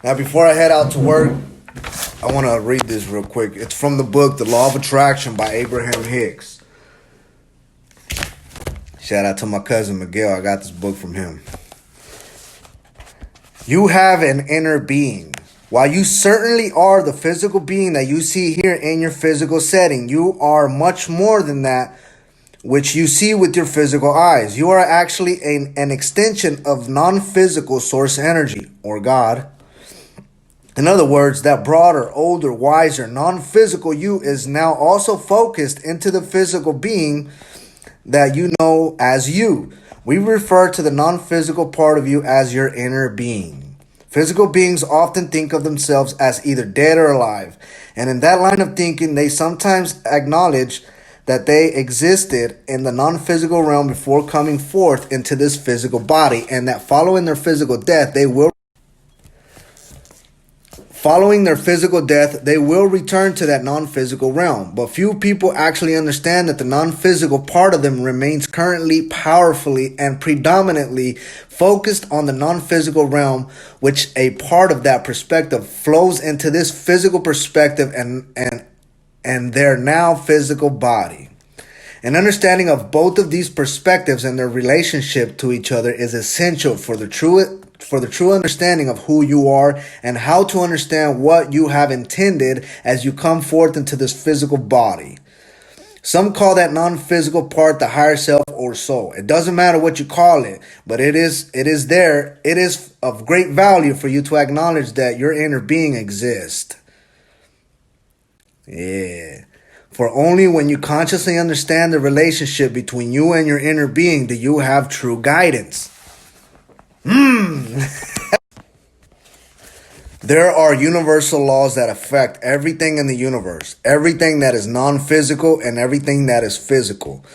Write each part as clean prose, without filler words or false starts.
Now, before I head out to work, I want to read this real quick. It's from the book The Law of Attraction by Abraham Hicks. Shout out to my cousin Miguel. I got this book from him. You have an inner being. While you certainly are the physical being that you see here in your physical setting, you are much more than that which you see with your physical eyes. You are actually an extension of non-physical source energy, or God. In other words, that broader, older, wiser, non-physical you is now also focused into the physical being that you know as you. We refer to the non-physical part of you as your inner being. Physical beings often think of themselves as either dead or alive. And in that line of thinking, they sometimes acknowledge that they existed in the non-physical realm before coming forth into this physical body, and that following their physical death, they will return to that non-physical realm. But few people actually understand that the non-physical part of them remains currently powerfully and predominantly focused on the non-physical realm, which a part of that perspective flows into this physical perspective and their now physical body. An understanding of both of these perspectives and their relationship to each other is essential for the true understanding of who you are and how to understand what you have intended as you come forth into this physical body. Some call that non-physical part the higher self or soul. It doesn't matter what you call it, but it is there. It is of great value for you to acknowledge that your inner being exists. Yeah. For only when you consciously understand the relationship between you and your inner being do you have true guidance. There are universal laws that affect everything in the universe, everything that is non-physical and everything that is physical.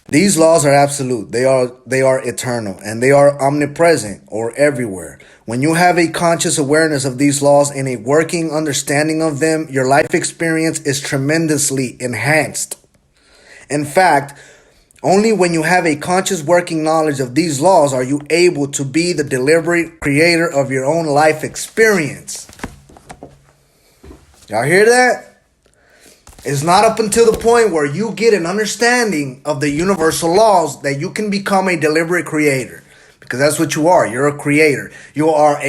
These laws are absolute. They are eternal, and they are omnipresent or everywhere. When you have a conscious awareness of these laws and a working understanding of them, your life experience is tremendously enhanced. In fact, only when you have a conscious working knowledge of these laws are you able to be the deliberate creator of your own life experience. Y'all hear that? It's not up until the point where you get an understanding of the universal laws that you can become a deliberate creator. Because that's what you are. You're a creator. You are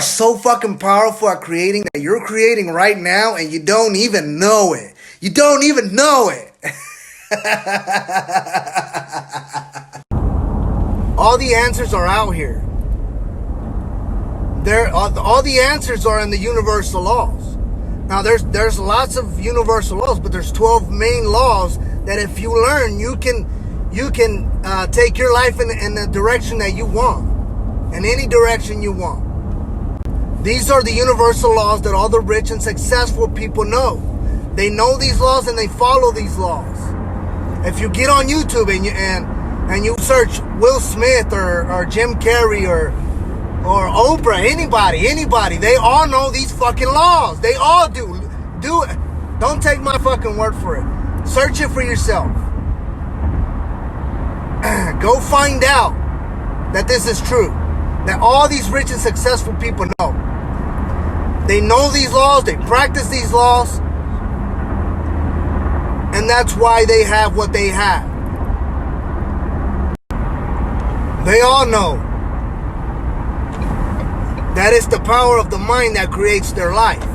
so fucking powerful at creating that you're creating right now and you don't even know it. You don't even know it. All the answers are out here. All the answers are in the universal laws. Now there's lots of universal laws, but there's 12 main laws that if you learn, you can take your life in the direction that you want, in any direction you want. These are the universal laws that all the rich and successful people know. They know these laws and they follow these laws. If you get on YouTube and you search Will Smith or Jim Carrey or Oprah, anybody, they all know these fucking laws. They all do. Do it. Don't take my fucking word for it. Search it for yourself. Go find out that this is true. That all these rich and successful people know. They know these laws. They practice these laws. And that's why they have what they have. They all know that it's the power of the mind that creates their life.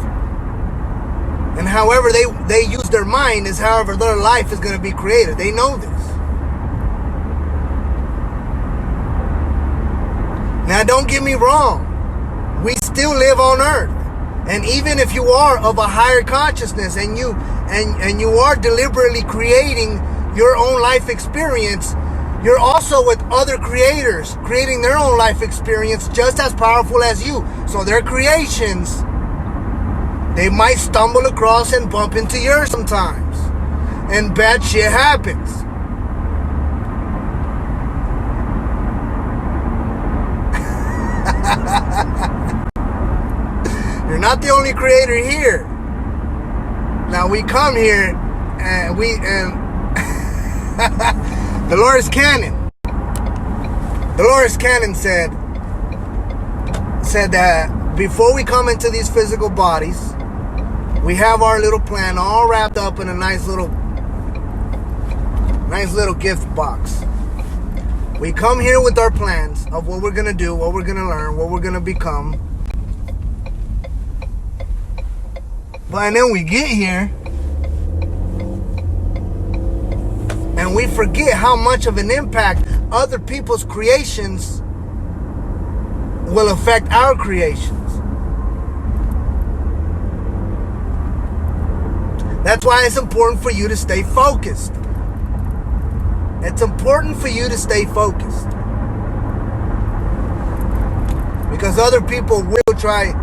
And however they use their mind is however their life is going to be created. They know this. Now don't get me wrong. We still live on earth. And even if you are of a higher consciousness and you are deliberately creating your own life experience, you're also with other creators creating their own life experience just as powerful as you. So their creations, they might stumble across and bump into yours sometimes. And bad shit happens. You're not the only creator here. Now we come here and Dolores Cannon said, said that before we come into these physical bodies, we have our little plan all wrapped up in a nice little gift box. We come here with our plans of what we're going to do, what we're going to learn, what we're going to become. But then we get here and we forget how much of an impact other people's creations will affect our creations. That's why it's important for you to stay focused. It's important for you to stay focused. Because other people will try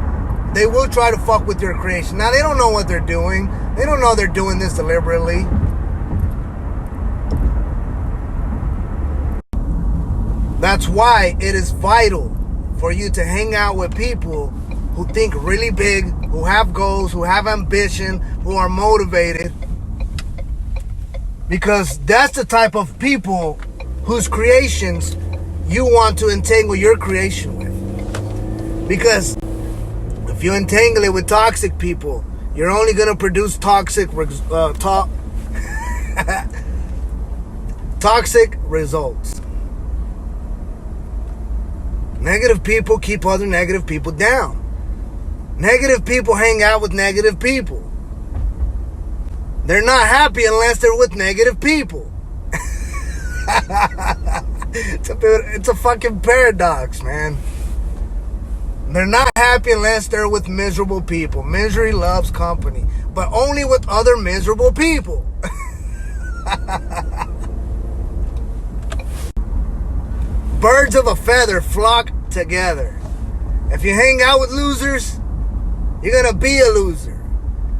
to fuck with your creation. Now, they don't know what they're doing. They don't know they're doing this deliberately. That's why it is vital for you to hang out with people who think really big, who have goals, who have ambition, who are motivated. Because that's the type of people whose creations you want to entangle your creation with. Because if you entangle it with toxic people, you're only going to produce toxic results. Negative people keep other negative people down. Negative people hang out with negative people. They're not happy unless they're with negative people. It's a fucking paradox, man. They're not happy unless they're with miserable people. Misery loves company, but only with other miserable people. Birds of a feather flock together. If you hang out with losers, you're gonna be a loser.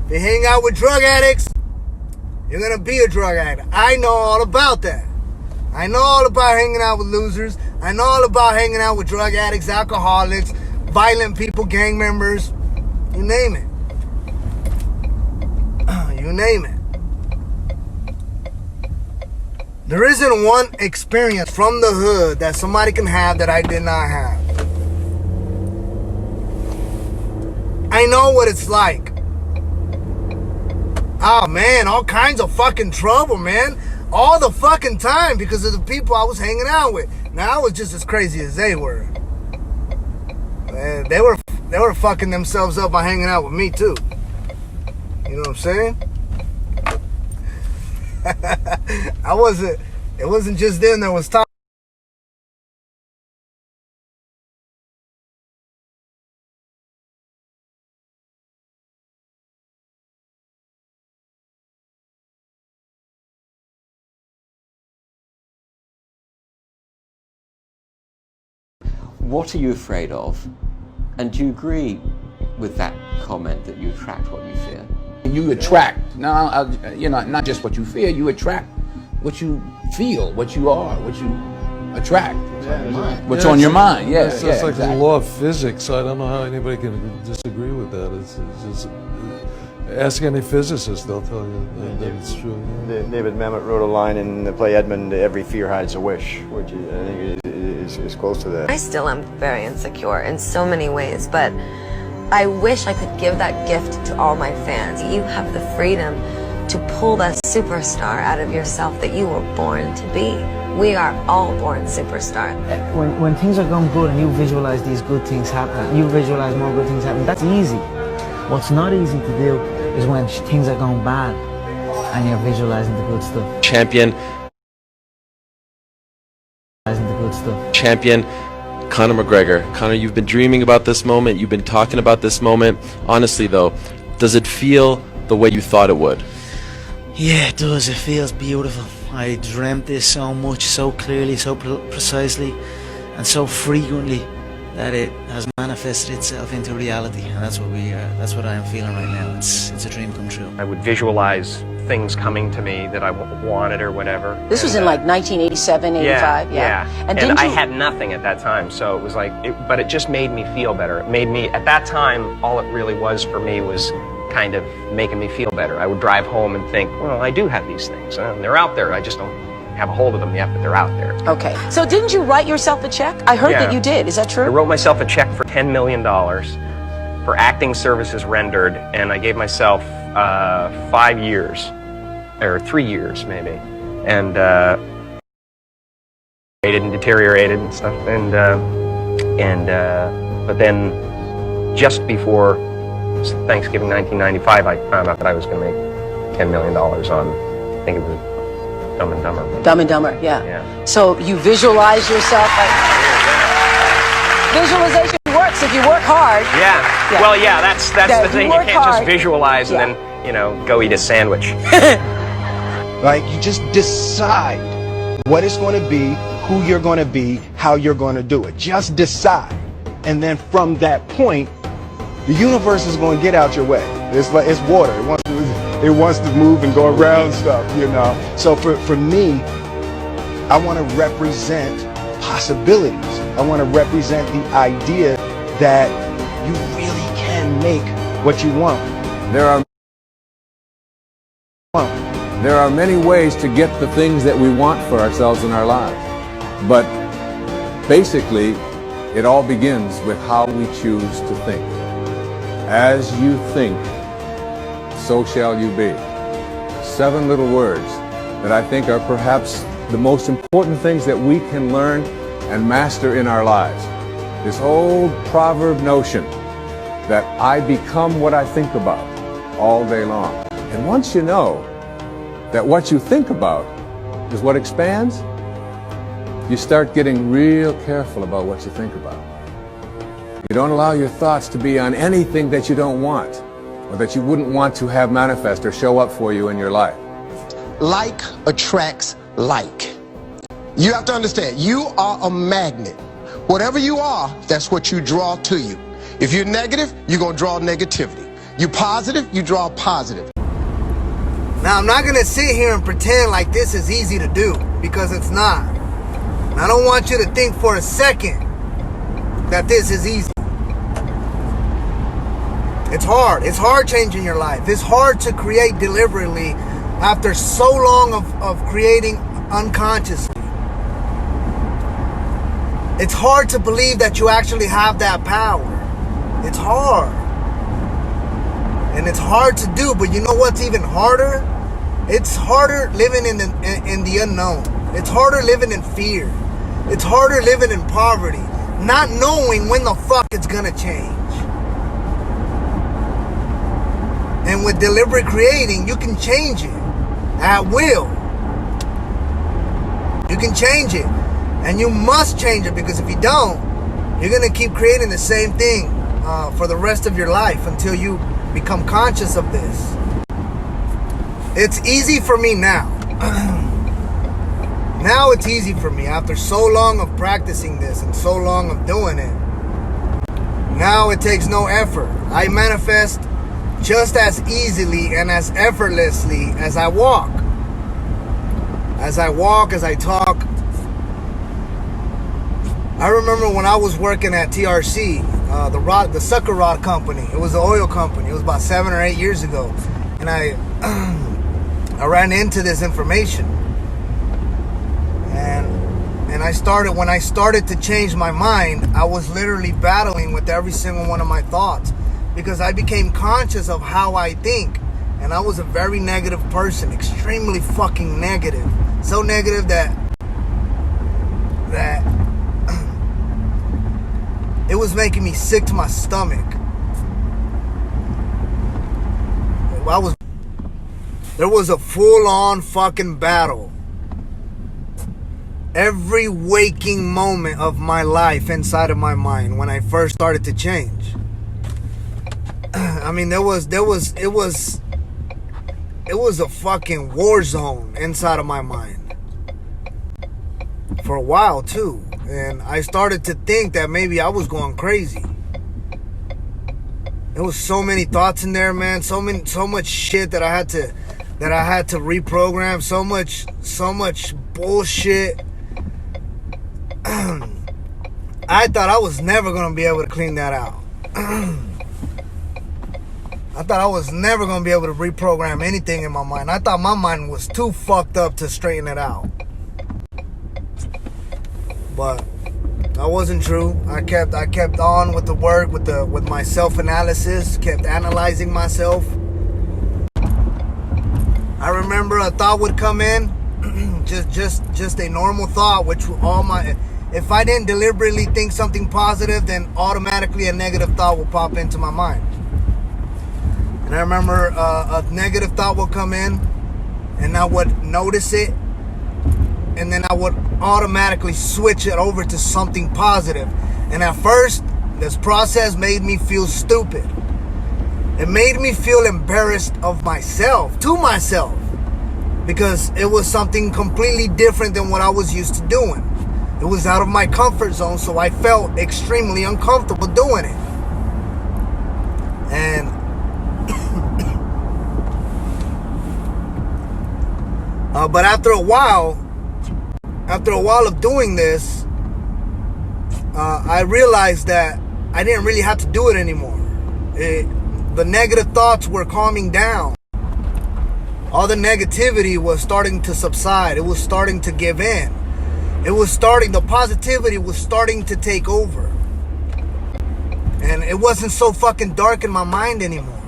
If you hang out with drug addicts, you're gonna be a drug addict. I know all about that. I know all about hanging out with losers. I know all about hanging out with drug addicts, alcoholics, violent people, gang members. You name it. You name it. There isn't one experience from the hood that somebody can have that I did not have. I know what it's like. Oh man, all kinds of fucking trouble, man. All the fucking time because of the people I was hanging out with. Now I was just as crazy as they were. Man, they were fucking themselves up by hanging out with me too. You know what I'm saying? It wasn't just them that was talking. What are you afraid of? And do you agree with that comment that you attract what you fear? You attract, not just what you fear, you attract what you feel, what you are, what you attract. What's on your mind, yes. It's like the law of physics. I don't know how anybody can disagree with that. It's just, ask any physicist, they'll tell you that it's true. Yeah. David Mamet wrote a line in the play Edmund, every fear hides a wish, which I think is close to that. I still am very insecure in so many ways, but I wish I could give that gift to all my fans. You have the freedom to pull that superstar out of yourself that you were born to be. We are all born superstars. When things are going good and you visualize these good things happen, you visualize more good things happen, that's easy. What's not easy to do is when things are going bad and you're visualizing the good stuff. Champion Conor McGregor. Conor, you've been dreaming about this moment, you've been talking about this moment. Honestly though, does it feel the way you thought it would? Yeah, it does. It feels beautiful. I dreamt this so much, so clearly, so precisely, and so frequently that it has manifested itself into reality. And that's what I am feeling right now. It's a dream come true. I would visualize things coming to me that I wanted or whatever. This was in like 1987, 85, yeah. And I had nothing at that time, so it was like, but it just made me feel better. It made me, at that time, all it really was for me was kind of making me feel better. I would drive home and think, well, I do have these things, and they're out there, I just don't have a hold of them yet, but they're out there. Okay. So didn't you write yourself a check? I heard that you did. Is that I true? wrote myself a check for $10 million for acting services rendered, and I gave myself 5 years, or 3 years maybe, and deteriorated and stuff, but then just before Thanksgiving 1995, I found out that I was going to make $10 million on, I think it was Dumb and Dumber. Dumb and Dumber, yeah. Yeah. So you visualize yourself. Visualization works if you work hard. Yeah. Well, yeah, that's the thing. You work can't just hard. visualize and then, go eat a sandwich. Like, you just decide what it's going to be, who you're going to be, how you're going to do it. Just decide. And then from that point, the universe is going to get out your way. It's like it's water. It wants to move and go around stuff, So for me, I want to represent possibilities. I want to represent the idea that you really can make what you want. There are many ways to get the things that we want for ourselves in our lives. But basically, it all begins with how we choose to think. As you think, so shall you be. 7 little words that I think are perhaps the most important things that we can learn and master in our lives. This old proverb notion that I become what I think about all day long. And once you know that what you think about is what expands, you start getting real careful about what you think about. You don't allow your thoughts to be on anything that you don't want, or that you wouldn't want to have manifest or show up for you in your life. Like attracts like. You have to understand, you are a magnet. Whatever you are, that's what you draw to you. If you're negative, you're going to draw negativity. You're positive, you draw positive. Now, I'm not going to sit here and pretend like this is easy to do, because it's not. And I don't want you to think for a second that this is easy. It's hard. It's hard changing your life. It's hard to create deliberately after so long of creating unconsciously. It's hard to believe that you actually have that power. It's hard. And it's hard to do, but you know what's even harder? It's harder living in the unknown. It's harder living in fear. It's harder living in poverty, not knowing when the fuck it's gonna change. And with deliberate creating, you can change it at will. You can change it. And you must change it, because if you don't, you're gonna keep creating the same thing for the rest of your life until you become conscious of this. It's easy for me now. Now it's easy for me after so long of practicing this and so long of doing it. Now it takes no effort. I manifest just as easily and as effortlessly as I walk. As I walk, as I talk. I remember when I was working at TRC, the sucker rod company. It was an oil company. It was about 7 or 8 years ago. And I ran into this information. And when I started to change my mind, I was literally battling with every single one of my thoughts, because I became conscious of how I think. And I was a very negative person, extremely fucking negative. So negative that it was making me sick to my stomach. There was a full-on fucking battle. Every waking moment of my life inside of my mind when I first started to change. I mean, it was a fucking war zone inside of my mind. For a while too. And I started to think that maybe I was going crazy. There was so many thoughts in there, man. So much shit that I had to reprogram. So much bullshit. I thought I was never gonna be able to clean that out. I thought I was never gonna be able to reprogram anything in my mind. I thought my mind was too fucked up to straighten it out. but that wasn't true. I kept on with the work, with my self-analysis, kept analyzing myself. I remember a thought would come in, just a normal thought, which if I didn't deliberately think something positive, then automatically a negative thought would pop into my mind. And I remember a negative thought would come in, and I would notice it, and then I would automatically switch it over to something positive. And at first, this process made me feel stupid. It made me feel embarrassed of myself, because it was something completely different than what I was used to doing. It was out of my comfort zone, so I felt extremely uncomfortable doing it. And but after a while of doing this, I realized that I didn't really have to do it anymore. The negative thoughts were calming down. All the negativity was starting to subside. It was starting to give in. The positivity was starting to take over. And it wasn't so fucking dark in my mind anymore.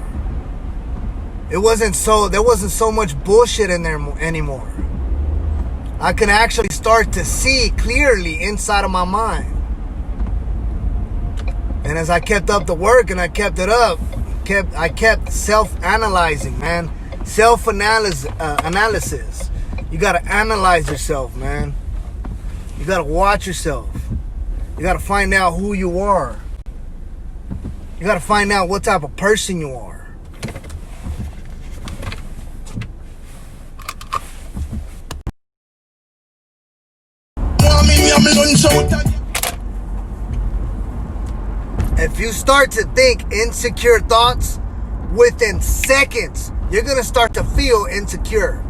There wasn't so much bullshit in there anymore. I could actually start to see clearly inside of my mind. And as I kept up the work and I kept it up, I kept self-analyzing, man. Self-analysis. You gotta analyze yourself, man. You gotta watch yourself. You gotta find out who you are. You gotta find out what type of person you are. If you start to think insecure thoughts, within seconds, you're going to start to feel insecure.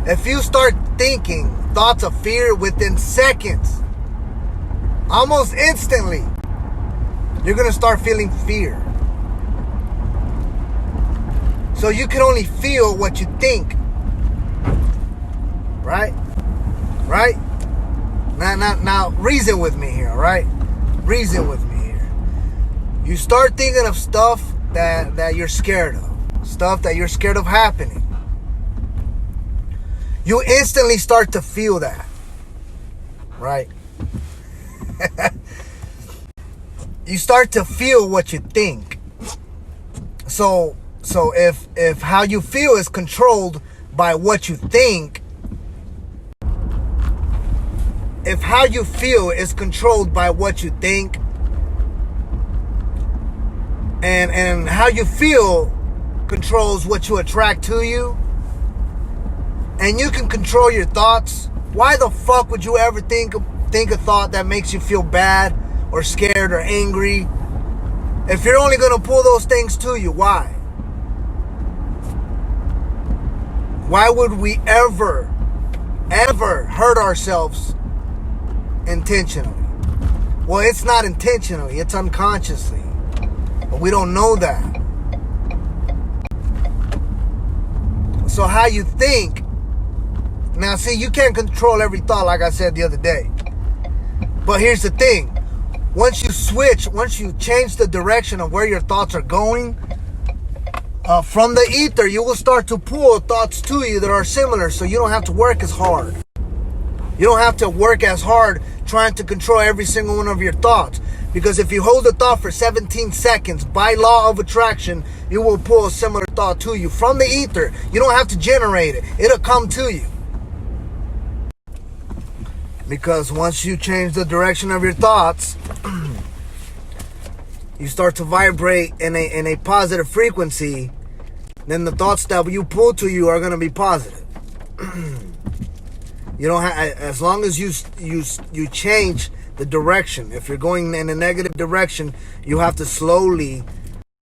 If you start thinking thoughts of fear within seconds, almost instantly, you're going to start feeling fear. So you can only feel what you think. Right? Right? Now, reason with me here, right? Reason with me here. You start thinking of stuff that you're scared of. Stuff that you're scared of happening. You instantly start to feel that. Right? You start to feel what you think. So if how you feel is controlled by what you think, if how you feel is controlled by what you think, and how you feel controls what you attract to you, and you can control your thoughts, why the fuck would you ever think a thought that makes you feel bad or scared or angry? If you're only going to pull those things to you, why? Why would we ever hurt ourselves intentionally? Well, it's not intentionally, it's unconsciously. But we don't know that. So how you think, now see, you can't control every thought like I said the other day. But here's the thing. Once you change the direction of where your thoughts are going, from the ether, you will start to pull thoughts to you that are similar, so you don't have to work as hard. You don't have to work as hard trying to control every single one of your thoughts. Because if you hold a thought for 17 seconds, by law of attraction, you will pull a similar thought to you from the ether. You don't have to generate it. It'll come to you. Because once you change the direction of your thoughts, you start to vibrate in a positive frequency, then the thoughts that you pull to you are going to be positive. You don't have, as long as you change the direction. If you're going in a negative direction, you have to slowly